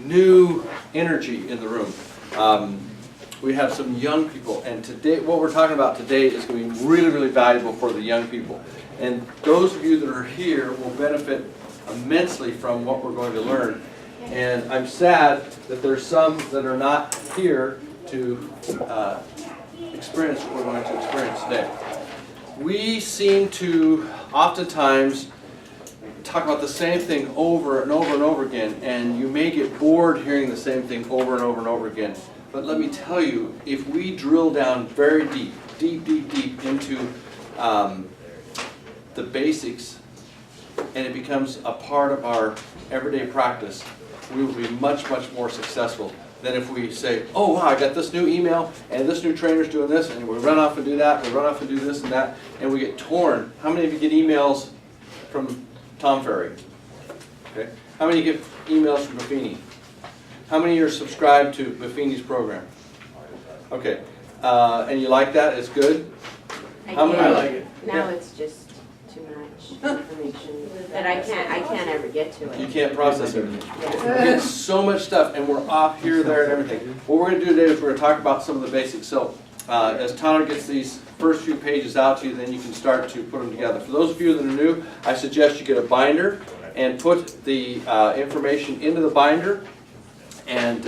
new energy in the room. We have some young people, and today, what we're talking about today is going to be really, really valuable for the young people. And those of you that are here will benefit immensely from what we're going to learn. And I'm sad that there's some that are not here to experience what we're going to experience today. We seem to oftentimes talk about the same thing over and over and over again, and you may get bored hearing the same thing over and over and over again. But let me tell you, if we drill down very deep into the basics, and it becomes a part of our everyday practice, we will be much, much more successful than if we say, oh wow, I got this new email, and this new trainer's doing this, and we run off and do that, we run off and do this and that, and we get torn. How many of you get emails from Tom Ferry? Okay. How many get emails from Buffini? How many are subscribed to Buffini's program? Okay. And you like that? It's good? How many? I like it. Now Yeah. it's just too much information that I can't ever get to it. You can't process everything. Yeah. We get so much stuff, and we're off here, there, and everything. What we're going to do today is we're going to talk about some of the basics. So as Tanner gets these first few pages out to you, then you can start to put them together. For those of you that are new, I suggest you get a binder and put the information into the binder and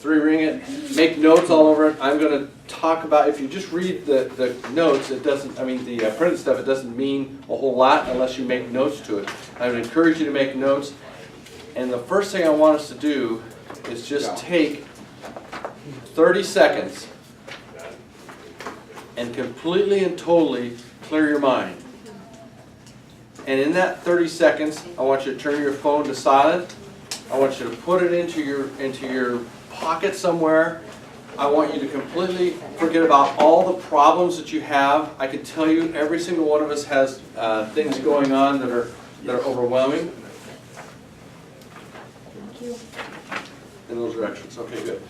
3-ring it, make notes all over it. I'm going to talk about, if you just read the notes, it doesn't, I mean the printed stuff, it doesn't mean a whole lot unless you make notes to it. I would encourage you to make notes. And the first thing I want us to do is just take 30 seconds and completely and totally clear your mind. And in that 30 seconds, I want you to turn your phone to silent. I want you to put it into your pocket somewhere. I want you to completely forget about all the problems that you have. I can tell you every single one of us has things going on that are overwhelming. Thank you. In those directions. Okay, good.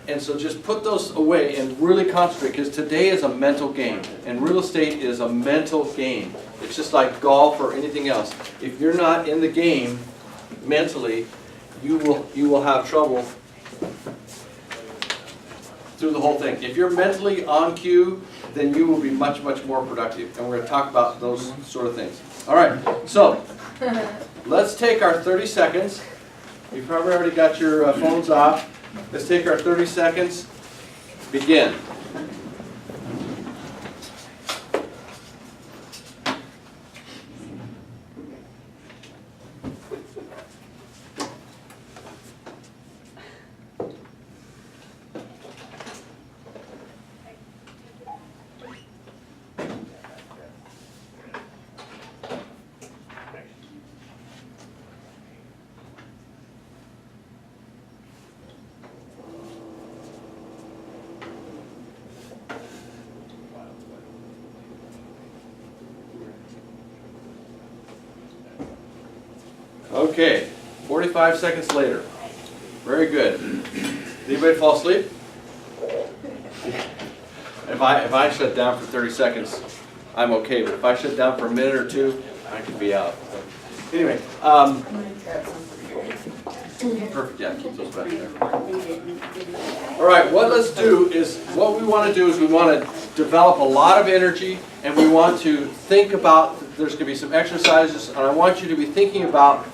And so just put those away and really concentrate, because today is a mental game, and real estate is a mental game. It's just like golf or anything else. If you're not in the game mentally, you will have trouble through the whole thing. If you're mentally on cue, then you will be much, much more productive. And we're going to talk about those sort of things. All right, so let's take our 30 seconds. You've probably already got your phones off. Let's take our 30 seconds. Begin. Okay, 45 seconds later. Very good. Did anybody fall asleep? If I shut down for 30 seconds, I'm okay. But if I shut down for a minute or two, I could be out. So, anyway, perfect. Yeah, keep those back there. All right, what we want to do is we want to develop a lot of energy, and we want to think about. There's going to be some exercises, and I want you to be thinking about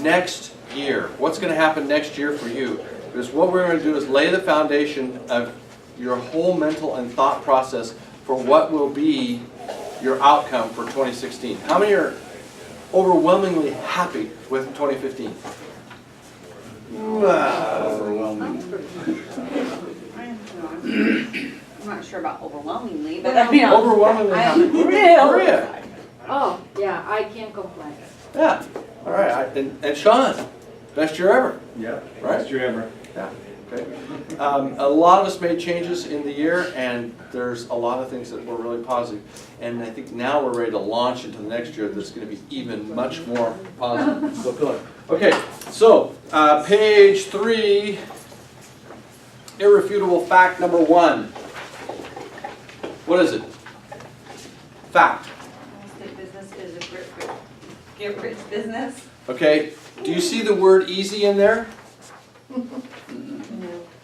next year. What's going to happen next year for you? Because what we're going to do is lay the foundation of your whole mental and thought process for what will be your outcome for 2016. How many are overwhelmingly happy with 2015? Overwhelming. I'm not sure about overwhelmingly, but Well, I mean, Overwhelmingly happy. Maria. Oh, yeah, I can't complain. Yeah. All right. And Sean, best year ever. Yeah, Right? best year ever. Yeah. Okay. A lot of us made changes in the year, and there's a lot of things that were really positive. And I think now we're ready to launch into the next year that's going to be even much more positive. Fulfilling. Okay, so page 3, irrefutable fact number 1. What is it? Fact. real estate business is a get rich business. Okay, Do you see the word easy in there?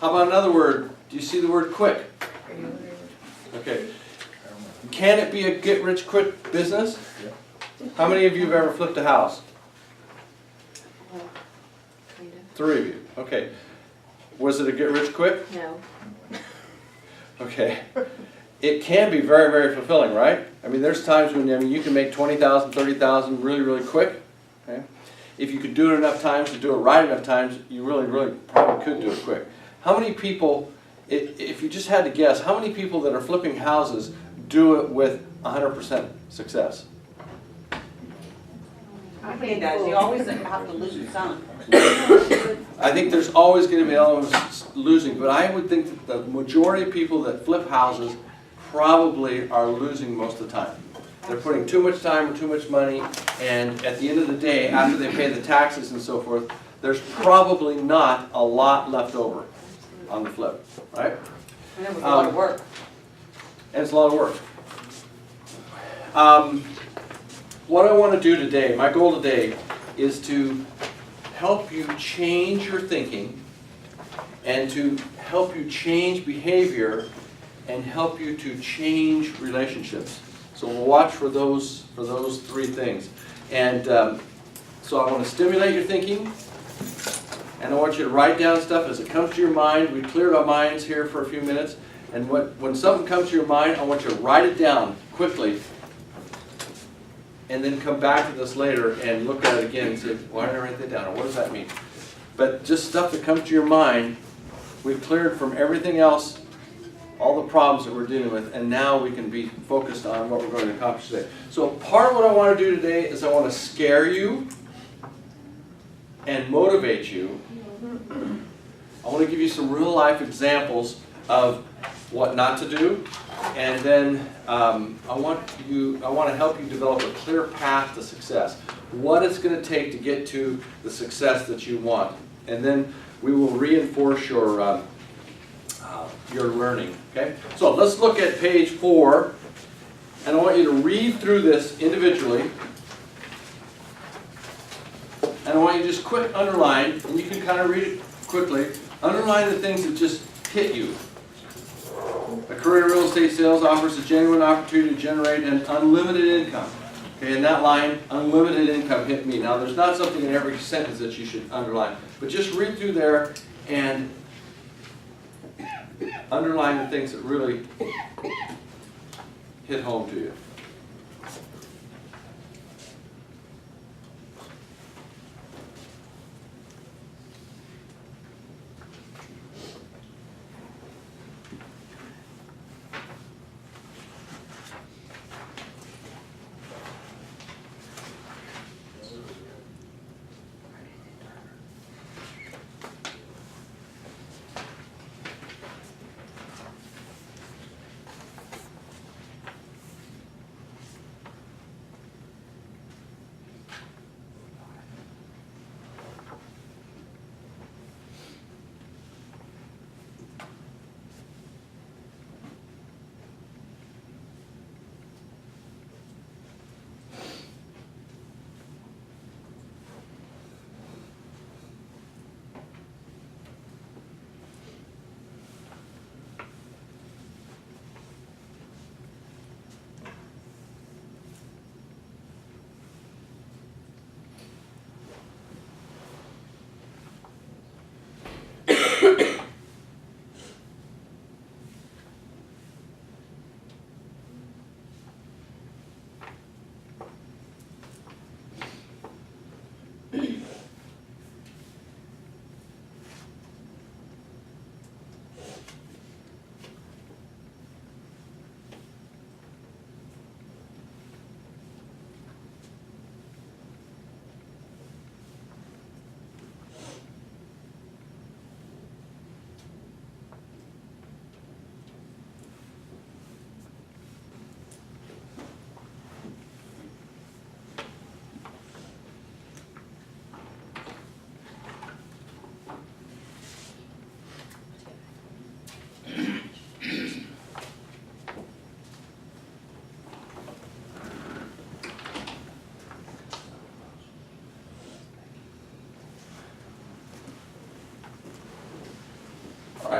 How about another word? Do you see the word quick? Okay. Can it be a get-rich-quick business? How many of you have ever flipped a house? Kind of. 3 of you. Okay. Was it a get-rich-quick? No. Okay. It can be very, very fulfilling, right? I mean, there's times when you can make 20,000, 30,000 really, really quick. Okay? If you could do it enough times, to do it right enough times, you really, really probably could do it quick. How many people, if you just had to guess, how many people that are flipping houses do it with 100% success? I He think does, you always have to lose some. I think there's always going to be elements losing, but I would think that the majority of people that flip houses probably are losing most of the time. They're putting too much time or too much money, and at the end of the day, after they pay the taxes and so forth, there's probably not a lot left over on the flip, right? And it was a lot of work. And it's a lot of work. What I want to do today, my goal today, is to help you change your thinking and to help you change behavior and help you to change relationships. So we'll watch for those 3 things. And so I want to stimulate your thinking, and I want you to write down stuff as it comes to your mind. We cleared our minds here for a few minutes, and when something comes to your mind, I want you to write it down quickly, and then come back to this later and look at it again and say, why did I write that down, or what does that mean? But just stuff that comes to your mind, we've cleared from everything else, all the problems that we're dealing with, and now we can be focused on what we're going to accomplish today. So part of what I want to do today is I want to scare you and motivate you. I want to give you some real life examples of what not to do, and then I want to help you develop a clear path to success. What it's going to take to get to the success that you want, and then we will reinforce your learning. Okay, so let's look at page 4, and I want you to read through this individually, and I want you to just quick underline, and you can kind of read it quickly. Underline the things that just hit you. A career in real estate sales offers a genuine opportunity to generate an unlimited income. Okay, in that line, unlimited income hit me. Now, there's not something in every sentence that you should underline, but just read through there and underline the things that really hit home to you.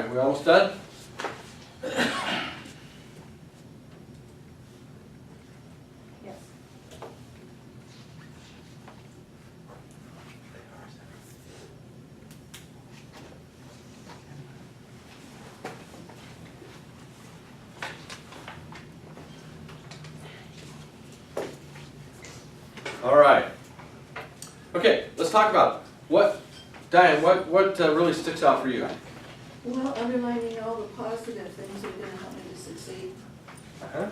right, we almost done? Yes. All right. Okay, let's talk about what, Diane, what really sticks out for you? Well, underlining all the positive things that are gonna help me to succeed Uh-huh.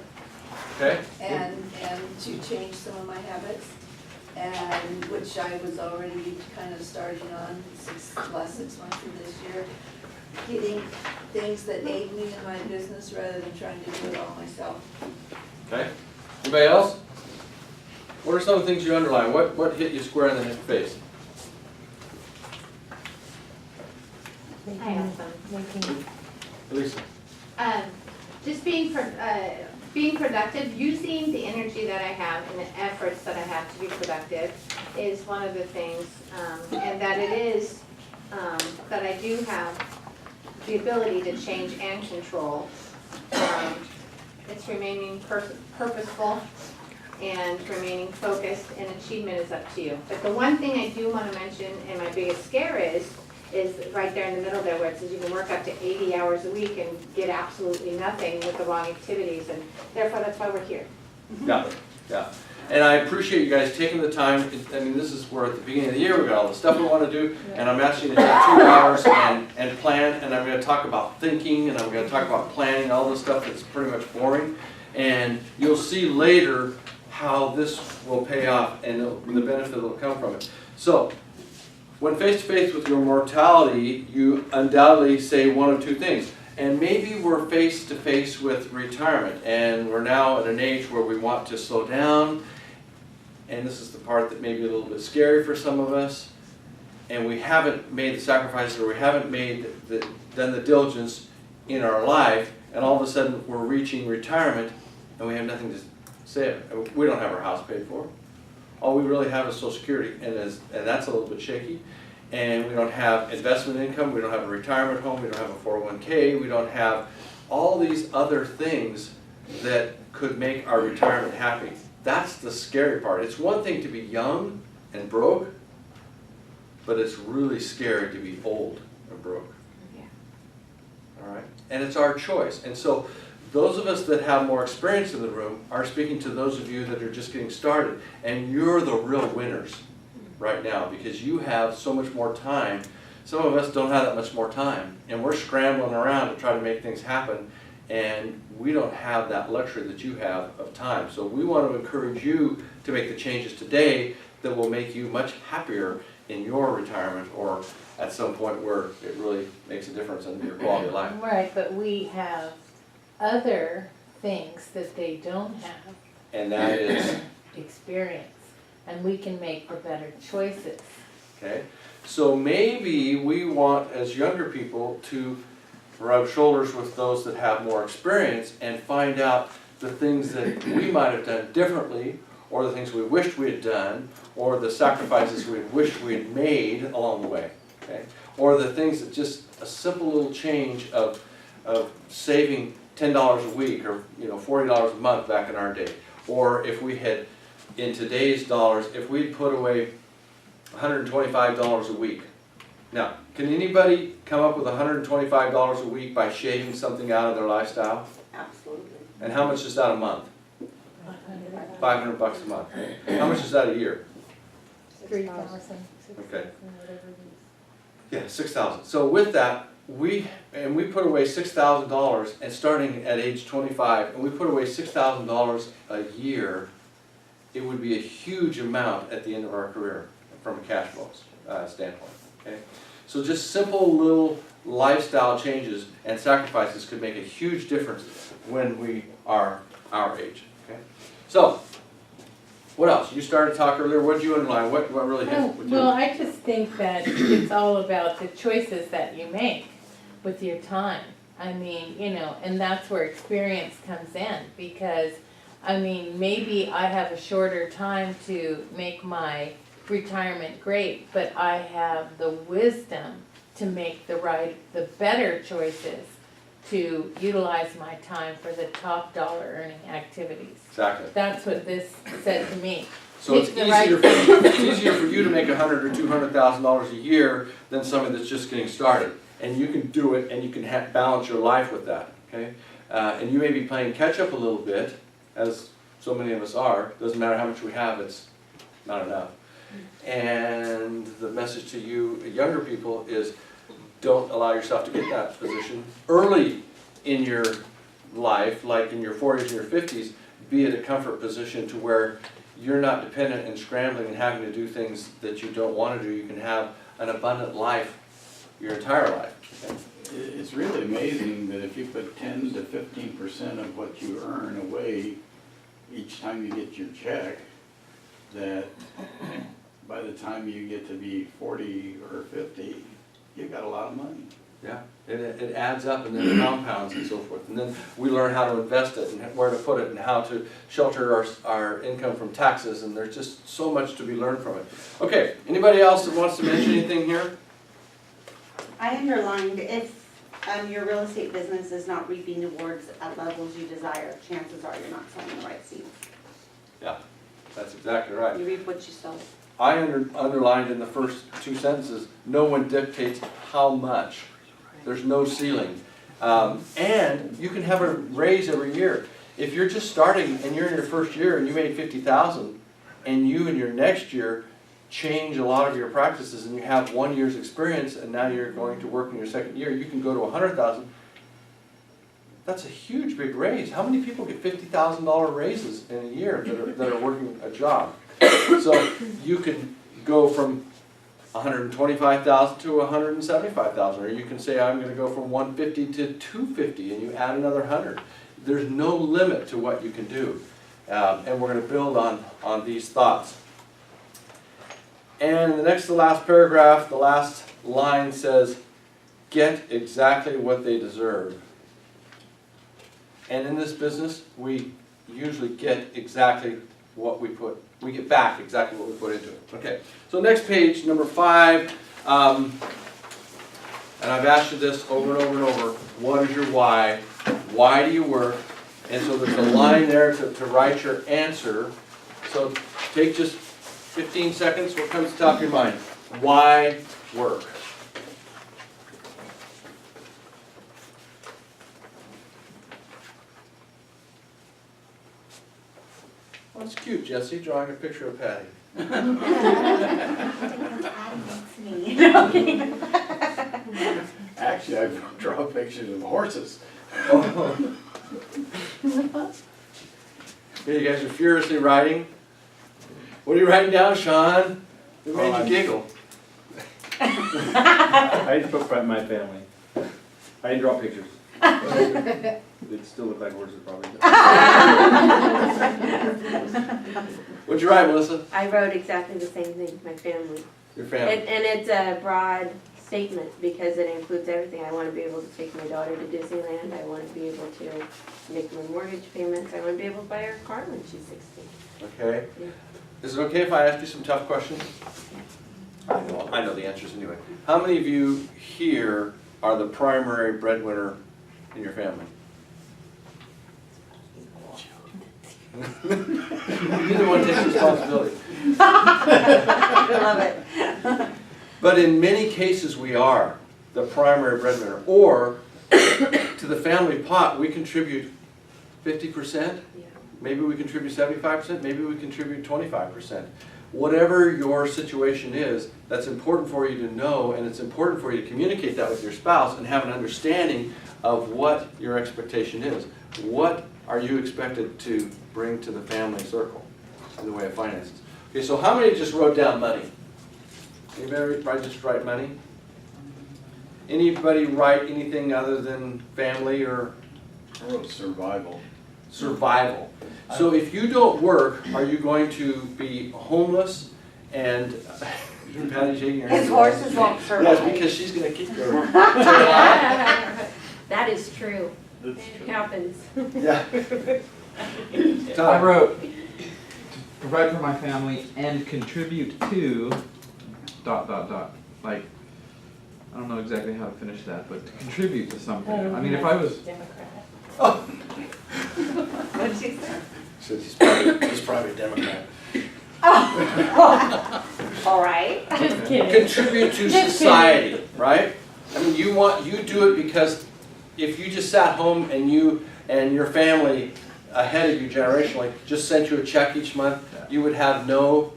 Okay. and to change some of my habits. And which I was already kind of starting on last 6 months of this year. Getting things that aid me in my business rather than trying to do it all myself. Okay. Anybody else? What are some of the things you underline? What hit you square in the face? I have some. Lisa? Just being productive, using the energy that I have and the efforts that I have to be productive is one of the things, and that it is, that I do have the ability to change and control. It's remaining purposeful and remaining focused, and achievement is up to you. But the one thing I do want to mention, and my biggest scare is right there in the middle there where it says you can work up to 80 hours a week and get absolutely nothing with the wrong activities, and therefore that's why we're here. Yeah, yeah. And I appreciate you guys taking the time. I mean, this is where at the beginning of the year we got all the stuff we want to do, and I'm asking you to take 2 hours and plan, and I'm going to talk about thinking, and I'm going to talk about planning, all this stuff that's pretty much boring. And you'll see later how this will pay off and the benefit that will come from it. So, when face to face with your mortality, you undoubtedly say one of two things. And maybe we're face to face with retirement, and we're now at an age where we want to slow down, and this is the part that may be a little bit scary for some of us, and we haven't made the sacrifices, or we haven't done the diligence in our life, and all of a sudden we're reaching retirement, and we have nothing to say. We don't have our house paid for. All we really have is Social Security, and that's a little bit shaky. And we don't have investment income, we don't have a retirement home, we don't have a 401k, we don't have all these other things that could make our retirement happy. That's the scary part. It's one thing to be young and broke, but it's really scary to be old and broke. Yeah. All right? And it's our choice. And so those of us that have more experience in the room are speaking to those of you that are just getting started. And you're the real winners right now because you have so much more time. Some of us don't have that much more time. And we're scrambling around to try to make things happen. And we don't have that luxury that you have of time. So we want to encourage you to make the changes today that will make you much happier in your retirement or at some point where it really makes a difference in your quality of life. Right, but we have other things that they don't have. And that is? Experience. And we can make the better choices. Okay, so maybe we want, as younger people, to rub shoulders with those that have more experience and find out the things that we might have done differently, or the things we wished we had done, or the sacrifices we wished we had made along the way. Okay, or the things that just a simple little change of saving $10 a week or $40 a month back in our day, or if we had, in today's dollars, if we'd put away $125 a week. Now, can anybody come up with $125 a week by shaving something out of their lifestyle? Absolutely. And how much is that a month? $500 a month. How much is that a year? 3,000. Okay. Yeah, $6,000. So with that, we put away $6,000, and starting at age 25, and we put away $6,000 a year, it would be a huge amount at the end of our career from a cash flow standpoint. Okay, so just simple little lifestyle changes and sacrifices could make a huge difference when we are our age. Okay, so what else? You started to talk earlier. What did you underline? What really hit with you? Well, I just think that it's all about the choices that you make with your time. I mean, and that's where experience comes in because, I mean, maybe I have a shorter time to make my retirement great, but I have the wisdom to make the better choices to utilize my time for the top dollar earning activities. Exactly. That's what this said to me. So it's Pick the right easier for you to make $100,000 or $200,000 a year than somebody that's just getting started. And you can do it, and you can balance your life with that, okay? And you may be playing catch up a little bit, as so many of us are. Doesn't matter how much we have, it's not enough. And the message to you younger people is don't allow yourself to get that position early in your life, like in your 40s and your 50s. Be at a comfort position to where you're not dependent and scrambling and having to do things that you don't want to do. You can have an abundant life your entire life. Okay? It's really amazing that if you put 10 to 15% of what you earn away each time you get your check, that by the time you get to be 40 or 50, you've got a lot of money. Yeah, it adds up and then it compounds and so forth. And then we learn how to invest it and where to put it and how to shelter our income from taxes, and there's just so much to be learned from it. Okay, anybody else that wants to mention anything here? I underlined, if your real estate business is not reaping rewards at levels you desire, chances are you're not sowing the right seeds. Yeah, that's exactly right. You reap what you sow. I underlined in the first two sentences, no one dictates how much. There's no ceiling. And you can have a raise every year. If you're just starting and you're in your first year and you made $50,000 and you in your next year change a lot of your practices and you have 1 year's experience and now you're going to work in your second year, you can go to $100,000. That's a huge big raise. How many people get $50,000 raises in a year that are working a job? So you can go from $125,000 to $175,000, or you can say I'm going to go from $150 to $250, and you add another $100. There's no limit to what you can do, and we're going to build on these thoughts. And the next to last paragraph, the last line says, "Get exactly what they deserve." And in this business, we usually get exactly what we put. We get back exactly what we put into it. Okay, so next page, number 5, and I've asked you this over and over and over. What is your why? Why do you work? And so there's a line there to write your answer. So take just 15 seconds. What comes to the top of your mind? Why work? Well, that's cute, Jesse, drawing a picture of Patty. Actually, I draw pictures of horses. Oh. Yeah, you guys are furiously writing. What are you writing down, Sean? It made you giggle. I just put by my family. I didn't draw pictures. They still look like horses, probably. What'd you write, Melissa? I wrote exactly the same thing, my family. Your family. And it's a broad statement because it includes everything. I want to be able to take my daughter to Disneyland. I want to be able to make my mortgage payments. I want to be able to buy her a car when she's 16. Okay. Yeah. Is it okay if I ask you some tough questions? I know the answers anyway. How many of you here are the primary breadwinner in your family? Neither one takes responsibility. I love it. But in many cases we are the primary breadwinner. Or to the family pot we contribute 50%. Yeah. Maybe we contribute 75%, maybe we contribute 25%. Whatever your situation is, that's important for you to know, and it's important for you to communicate that with your spouse and have an understanding of what your expectation is. What are you expected to bring to the family circle in the way of finances? Okay, so how many just wrote down money? Anybody just write money? Anybody write anything other than family or? I wrote survival. Survival. So if you don't work, are you going to be homeless and Patty's shaking her head. His horses won't survive. Yes, because she's going to keep going. That is true. That's It true. happens. Yeah. I Tom. wrote, to provide for my family and contribute to ... Like, I don't know exactly how to finish that, but to contribute to something. Oh, I mean, if I was, Democrat. What'd she say? Since he's probably a Democrat. All right. Just kidding. Contribute to Just society, right? I mean, you do it because if you just sat home and you and your family ahead of you generationally just sent you a check each month, you would have no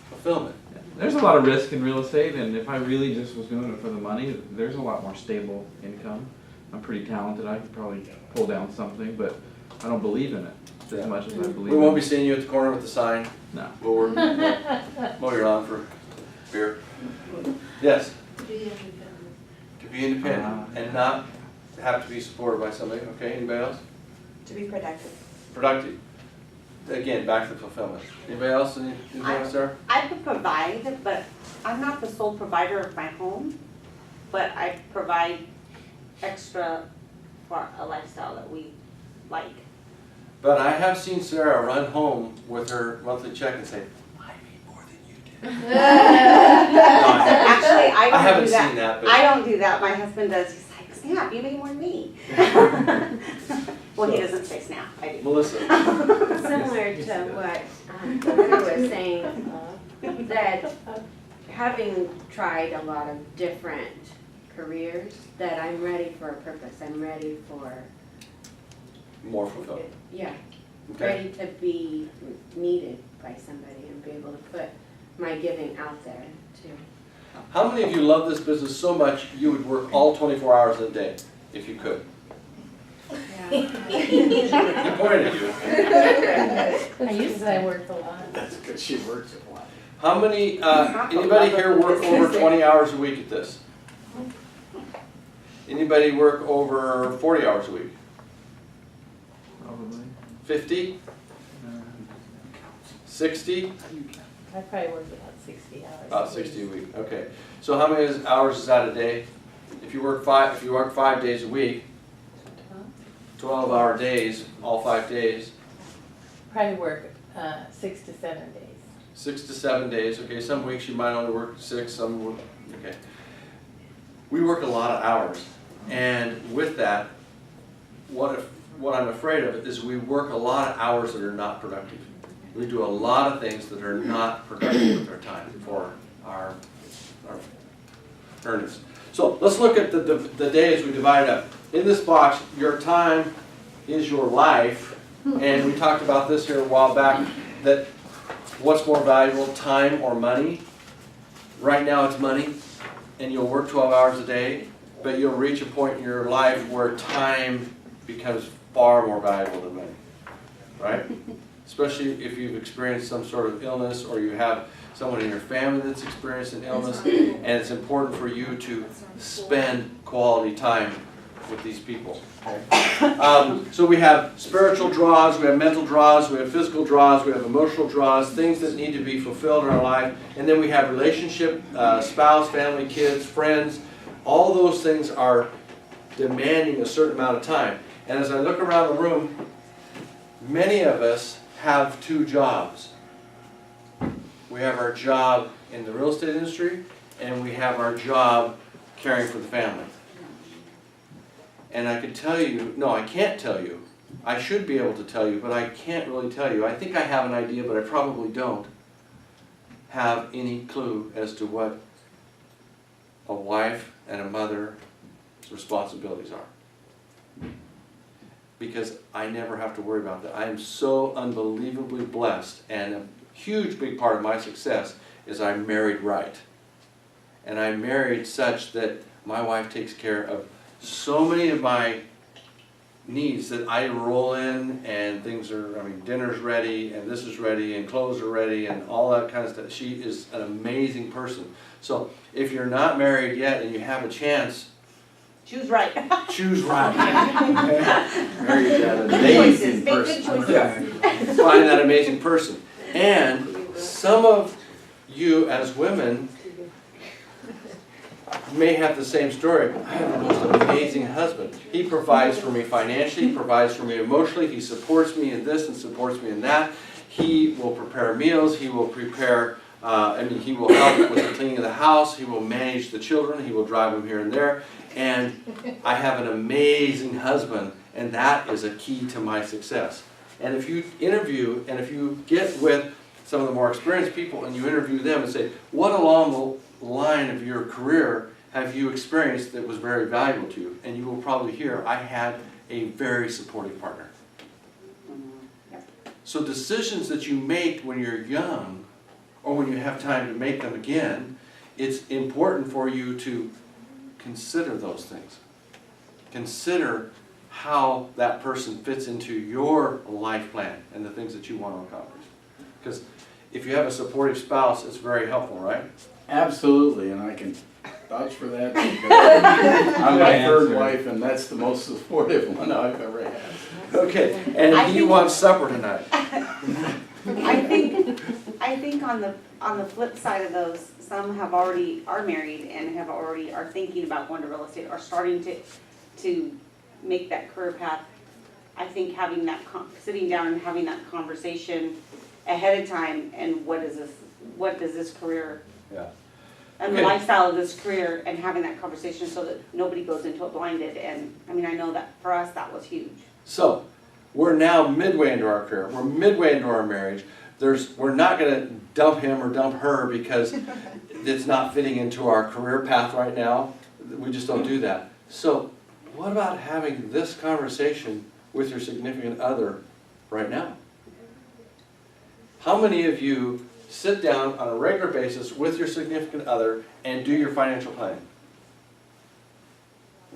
fulfillment. there's a lot of risk in real estate, and if I really just was doing it for the money, there's a lot more stable income. I'm pretty talented, I could probably pull down something, but I don't believe in it as much as I believe in it. We won't be seeing you at the corner with the sign. No. We'll mow your lawn for beer. Yes, Be independent. to be independent and not have to be supported by somebody. Okay, anybody else? To be productive. Productive. Again, back to fulfillment. Anybody else? Anything else there? I could provide, but I'm not the sole provider of my home, but I provide extra for a lifestyle that we like. But I have seen Sarah run home with her monthly check and say, I made more than you did. Actually, I I don't haven't do that. seen that, but I don't do that, my husband does, he's like, Snap, you made more than me. Well, he doesn't say snap, I do. Melissa. Similar to what Melissa was saying, that having tried a lot of different careers, that I'm ready for a purpose, I'm ready for, More fulfillment. yeah, Okay. ready to be needed by somebody and be able to put my giving out there to help. How many of you love this business so much you would work all 24 hours a day if you could? Yeah. He pointed at you. I used to say I worked a lot. That's because she works a lot. How many, anybody here work over 20 hours a week at this? Anybody work over 40 hours a week? Probably. 50? 60? I probably worked about 60 hours. About 60 a week, okay. So how many hours is that a day? If you work 5 days a week, 12-hour days, all 5 days, Probably work 6 to 7 days. 6 to 7 days, okay. Some weeks you might only work 6, some work, okay. We work a lot of hours, and with that, what I'm afraid of is we work a lot of hours that are not productive. We do a lot of things that are not productive with our time for our earnings. So let's look at the days we divide up. In this box, your time is your life, and we talked about this here a while back, that what's more valuable, time or money? Right now it's money, and you'll work 12 hours a day, but you'll reach a point in your life where time becomes far more valuable than money, right? Especially if you've experienced some sort of illness or you have someone in your family that's experienced an illness, and it's important for you to spend quality time with these people. Okay? So we have spiritual draws, we have mental draws, we have physical draws, we have emotional draws, things that need to be fulfilled in our life, and then we have relationship, spouse, family, kids, friends. All those things are demanding a certain amount of time. And as I look around the room, many of us have 2 jobs. We have our job in the real estate industry, and we have our job caring for the family. And I could tell you, no, I can't tell you. I should be able to tell you, but I can't really tell you. I think I have an idea, but I probably don't have any clue as to what a wife and a mother's responsibilities are. Because I never have to worry about that. I am so unbelievably blessed, and a huge big part of my success is I'm married right. And I'm married such that my wife takes care of so many of my needs that I roll in and things are, I mean, dinner's ready and this is ready and clothes are ready and all that kind of stuff. She is an amazing person. So if you're not married yet and you have a chance, Choose right. choose right. Okay? Married that Good amazing choices, make good person. choices. Find that amazing person. And some of you as women may have the same story. I have the most amazing husband. He provides for me financially, he provides for me emotionally, he supports me in this and supports me in that. He will prepare meals, he will prepare I mean, he will help with the cleaning of the house, he will manage the children, he will drive them here and there. And I have an amazing husband, and that is a key to my success. And if you interview, and if you get with some of the more experienced people and you interview them and say, what along the line of your career have you experienced that was very valuable to you? And you will probably hear, I had a very supportive partner. So decisions that you make when you're young, or when you have time to make them again, it's important for you to consider those things. Consider how that person fits into your life plan and the things that you want to accomplish. Because if you have a supportive spouse, it's very helpful, right? Absolutely, and I can vouch for that because I'm my third wife, and that's the most supportive one I've ever had. Okay, and he wants supper tonight. I think on the flip side of those, some are married and are thinking about going to real estate, are starting to make that career path. I think having that, sitting down and having that conversation ahead of time, and what does this career, Yeah. and the lifestyle of this career, and having that conversation so that nobody goes into it blinded. And I mean, I know that for us, that was huge. So, we're now midway into our career. We're midway into our marriage. We're not going to dump him or dump her because it's not fitting into our career path right now. We just don't do that. So, what about having this conversation with your significant other right now? How many of you sit down on a regular basis with your significant other and do your financial planning?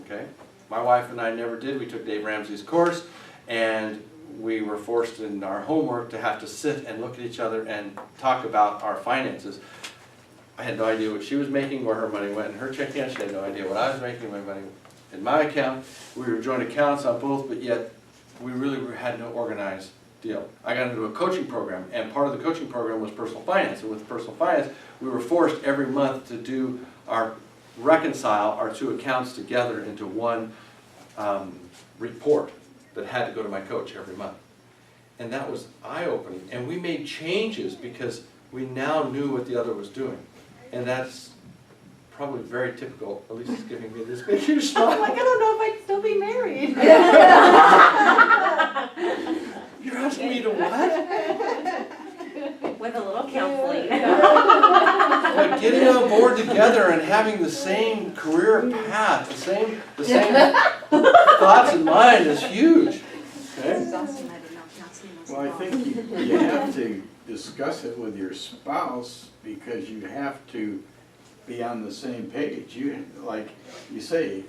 Okay? My wife and I never did. We took Dave Ramsey's course, and we were forced in our homework to have to sit and look at each other and talk about our finances. I had no idea what she was making, where her money went in her checking account. She had no idea what I was making, my money in my account. We were joint accounts on both, but yet we really had no organized deal. I got into a coaching program, and part of the coaching program was personal finance. And with personal finance, we were forced every month to reconcile our two accounts together into one report that had to go to my coach every month. And that was eye-opening. And we made changes because we now knew what the other was doing. And that's probably very typical. Elise is giving me this big huge smile. I'm like, I don't know if I'd still be married. You're asking me to what? With a little counseling. But getting on board together and having the same career path, the same thoughts in mind is huge. Okay? Well, I think you have to discuss it with your spouse because you have to be on the same page. You, like you say,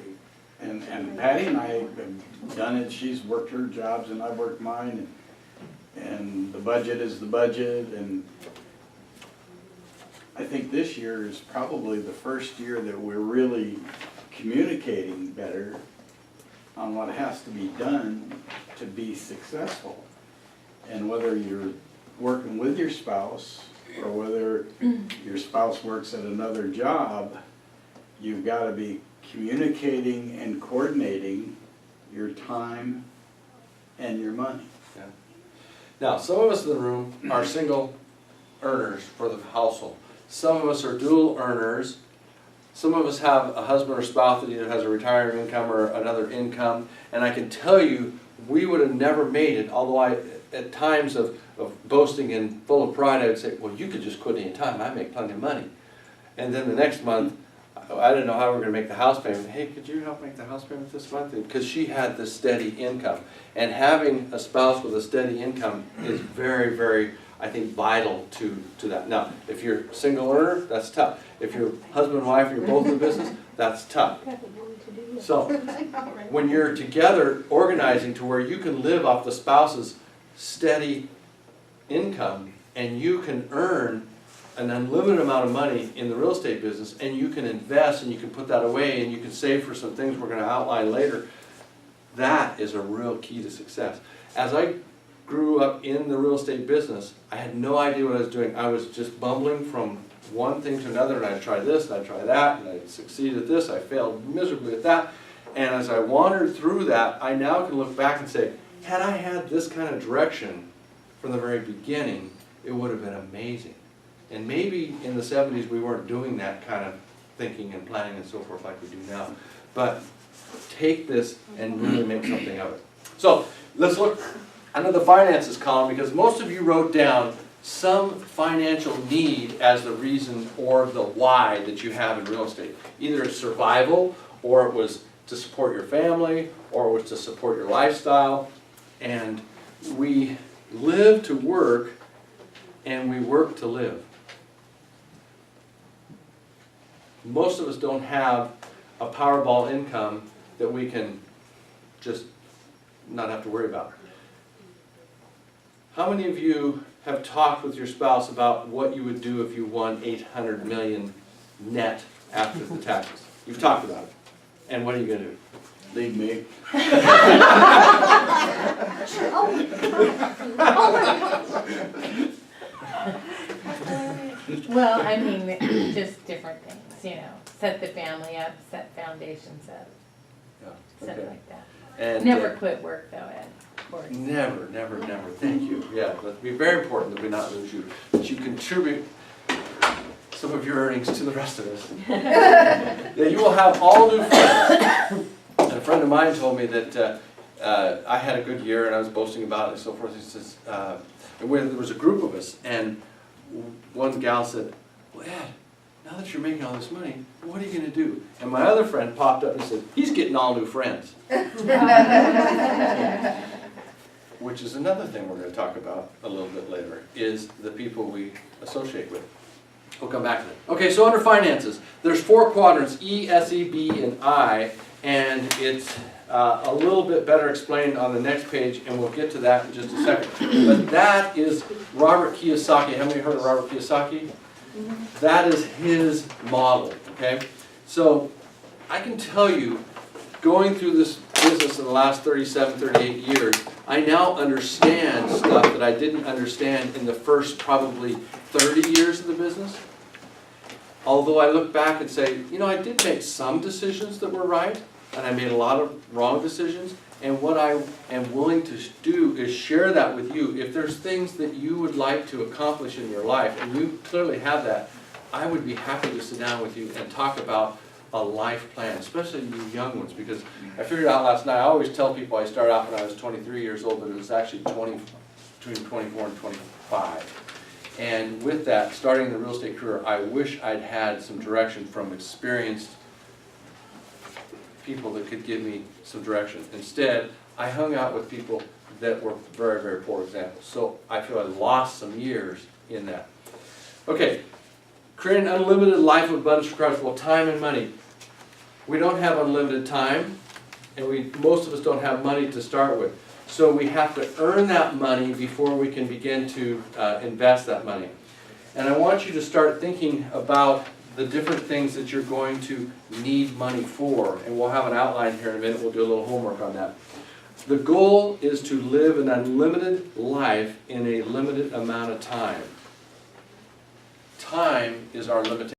and Patty and I have done it. She's worked her jobs and I've worked mine, and the budget is the budget. And I think this year is probably the first year that we're really communicating better on what has to be done to be successful. And whether you're working with your spouse or whether your spouse works at another job, you've got to be communicating and coordinating your time and your money. Yeah. Now, some of us in the room are single earners for the household. Some of us are dual earners. Some of us have a husband or spouse that either has a retirement income or another income. And I can tell you, we would have never made it, although I, at times of boasting and full of pride, I would say, well, you could just quit any time. I make plenty of money. And then the next month, I didn't know how we were going to make the house payment. Hey, could you help make the house payment this month? Because she had this steady income. And having a spouse with a steady income is very, very, I think, vital to that. Now, if you're a single earner, that's tough. If you're husband and wife, you're both in business, that's tough. So, when you're together organizing to where you can live off the spouse's steady income and you can earn an unlimited amount of money in the real estate business, and you can invest and you can put that away and you can save for some things we're going to outline later, that is a real key to success. As I grew up in the real estate business, I had no idea what I was doing. I was just bumbling from one thing to another, and I'd try this and I'd try that, and I'd succeed at this, I failed miserably at that. And as I wandered through that, I now can look back and say, had I had this kind of direction from the very beginning, it would have been amazing. And maybe in the 70s, we weren't doing that kind of thinking and planning and so forth like we do now. But take this and really make something of it. So let's look under the finances column, because most of you wrote down some financial need as the reason or the why that you have in real estate. Either it's survival, or it was to support your family, or it was to support your lifestyle. And we live to work, and we work to live. Most of us don't have a Powerball income that we can just not have to worry about. How many of you have talked with your spouse about what you would do if you won 800 million net after the taxes? You've talked about it. And what are you going to do? Leave me. Well, I mean, just different things, you know, set the family up, set foundations up, Yeah, stuff okay. like that. And, Never quit work though, Ed, of course. Never, never, never. Thank you. Yeah, it'd be very important that we not lose you. That you contribute some of your earnings to the rest of us. Yeah, you will have all new friends. And a friend of mine told me that I had a good year and I was boasting about it and so forth. He says, and when there was a group of us, and one gal said, "Well, Ed, now that you're making all this money, what are you going to do?" And my other friend popped up and said, "He's getting all new friends." Which is another thing we're going to talk about a little bit later, is the people we associate with. We'll come back to that. Okay, so under finances, there's 4 quadrants, E, S, E, B, and I, and it's a little bit better explained on the next page, and we'll get to that in just a second. But that is Robert Kiyosaki. Have you heard of Robert Kiyosaki? That is his model, okay? So I can tell you, going through this business in the last 37, 38 years, I now understand stuff that I didn't understand in the first probably 30 years of the business. Although I look back and say, you know, I did make some decisions that were right, and I made a lot of wrong decisions. And what I am willing to do is share that with you. If there's things that you would like to accomplish in your life, and you clearly have that, I would be happy to sit down with you and talk about a life plan, especially you young ones, because I figured out last night, I always tell people I started out when I was 23 years old, but it was actually between 24 and 25. And with that, starting the real estate career, I wish I'd had some direction from experienced people that could give me some direction. Instead, I hung out with people that were very, very poor examples. So I feel I lost some years in that. Okay, creating an unlimited life of abundance requires, well, time and money. We don't have unlimited time, and most of us don't have money to start with. So we have to earn that money before we can begin to invest that money. And I want you to start thinking about the different things that you're going to need money for. And we'll have an outline here in a minute. We'll do a little homework on that. The goal is to live an unlimited life in a limited amount of time. Time is our limitation.